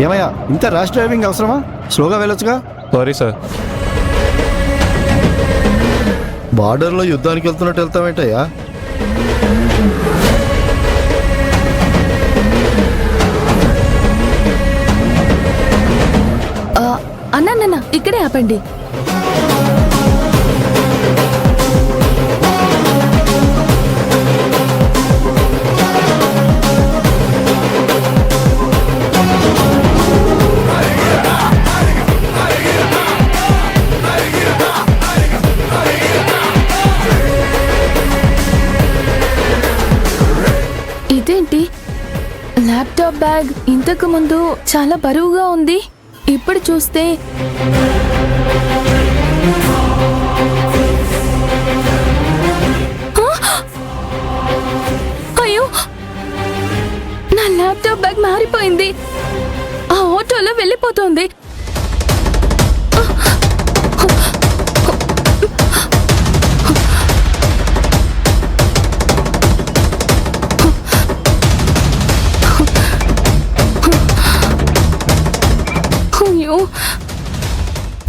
ఏమయ్యా, ఇంత rash driving అవసరమా? స్లోగా వెళ్ళొచ్చుగా. Sorry sir. బార్డర్లో యుద్ధానికి వెళ్తున్నట్టు వెళ్తామేంటయ్యా? అన్నా ఇక్కడే ఆపండి. ఇదేంటి, ల్యాప్టాప్ బ్యాగ్ ఇంతకు ముందు చాలా బరువుగా ఉంది, ఇప్పుడు చూస్తే అయ్యో, నా ల్యాప్టాప్ బ్యాగ్ మారిపోయింది, ఆ ఆటోలో వెళ్ళిపోతుంది.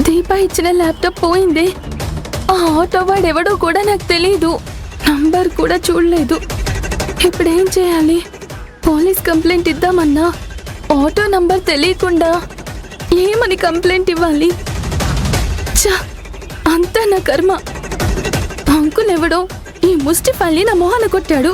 దీపా ఇచ్చిన ల్యాప్టాప్ పోయింది. ఆ ఆటో వాడెవడో కూడా నాకు తెలీదు, నంబర్ కూడా చూడలేదు. ఇప్పుడేం చేయాలి? పోలీస్ కంప్లైంట్ ఇద్దామన్నా ఆటో నంబర్ తెలియకుండా ఏమని కంప్లైంట్ ఇవ్వాలి? అంతా నా కర్మ. అంకుల్ ఎవడో ఈ ముష్టి పల్లి నా మొహాన కొట్టాడు.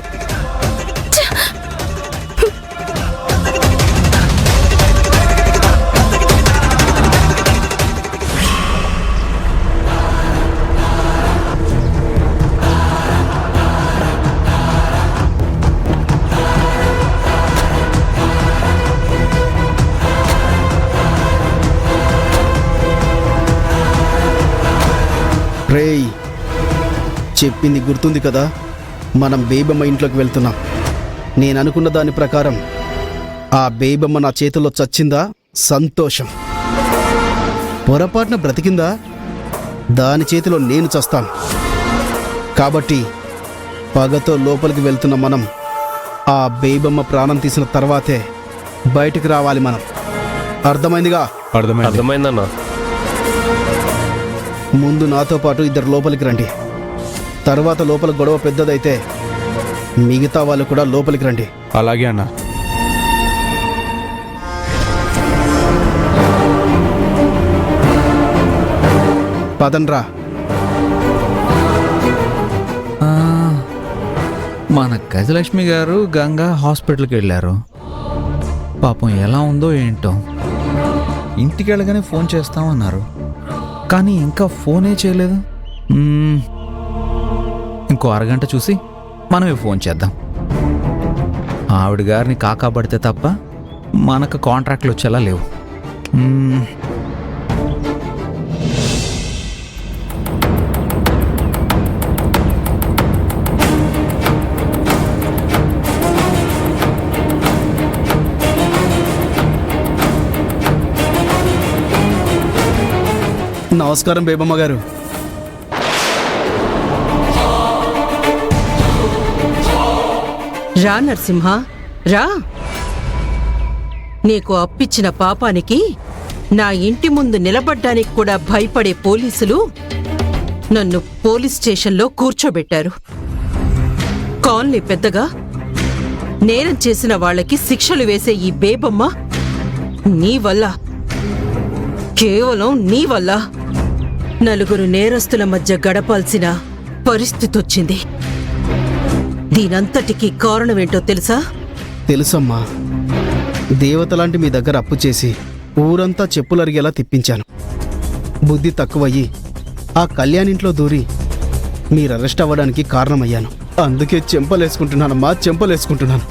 రేయ్, చెప్పింది గుర్తుంది కదా? మనం బేబమ్మ ఇంట్లోకి వెళ్తున్నాం. నేను అనుకున్న దాని ప్రకారం ఆ బేబమ్మ నా చేతిలో చచ్చిందా? సంతోషం. పొరపాటున బ్రతికిందా? దాని చేతిలో నేను చస్తాను. కాబట్టి పగతో లోపలికి వెళ్తున్న మనం ఆ బేబమ్మ ప్రాణం తీసిన తర్వాతే బయటికి రావాలి మనం. అర్థమైందిగా? అర్థమైందన్నా. ముందు నాతో పాటు ఇద్దరు లోపలికి రండి. తర్వాత లోపల గొడవ పెద్దదైతే మిగతా వాళ్ళు కూడా లోపలికి రండి. అలాగే అన్నా. పదండ్రా. మన గజలక్ష్మి గారు గంగా హాస్పిటల్కి వెళ్ళారు. పాపం ఎలా ఉందో ఏంటో. ఇంటికి వెళ్ళగానే ఫోన్ చేస్తామన్నారు, కానీ ఇంకా ఫోనే చేయలేదు. ఇంకో అరగంట చూసి మనమే ఫోన్ చేద్దాం. ఆవిడ గారిని కాకాబడితే తప్ప మనకు కాంట్రాక్ట్లు వచ్చేలా లేవు. నమస్కారం బేబమ్మ గారు. రా నరసింహ, రా. నీకు అప్పిచ్చిన పాపానికి నా ఇంటి ముందు నిలబడ్డానికి కూడా భయపడే పోలీసులు నన్ను పోలీస్ స్టేషన్లో కూర్చోబెట్టారు. కాలనీ పెద్దగా నేరం చేసిన వాళ్ళకి శిక్షలు వేసే ఈ బేబమ్మ నీ వల్ల, కేవలం నీ వల్ల నలుగురు నేరస్తుల మధ్య గడపాల్సిన పరిస్థితి వచ్చింది. దీనంతటికీ కారణమేంటో తెలుసా? తెలుసమ్మా. దేవతలాంటి మీ దగ్గర అప్పు చేసి ఊరంతా చెప్పులరిగేలా తిప్పించాను. బుద్ధి తక్కువయ్యి ఆ కళ్యాణింట్లో దూరి మీరు అరెస్ట్ అవ్వడానికి కారణమయ్యాను. అందుకే చెంపలేసుకుంటున్నానమ్మా, చెంపలేసుకుంటున్నాను.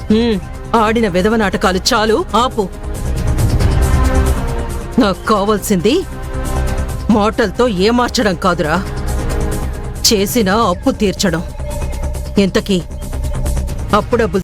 ఆడిన విధవ నాటకాలు చాలు, ఆపు. నాకు కావాల్సింది మాటలతో ఏమార్చడం కాదురా, చేసిన అప్పు తీర్చడం. ఇంతకీ అప్పు డబ్బులు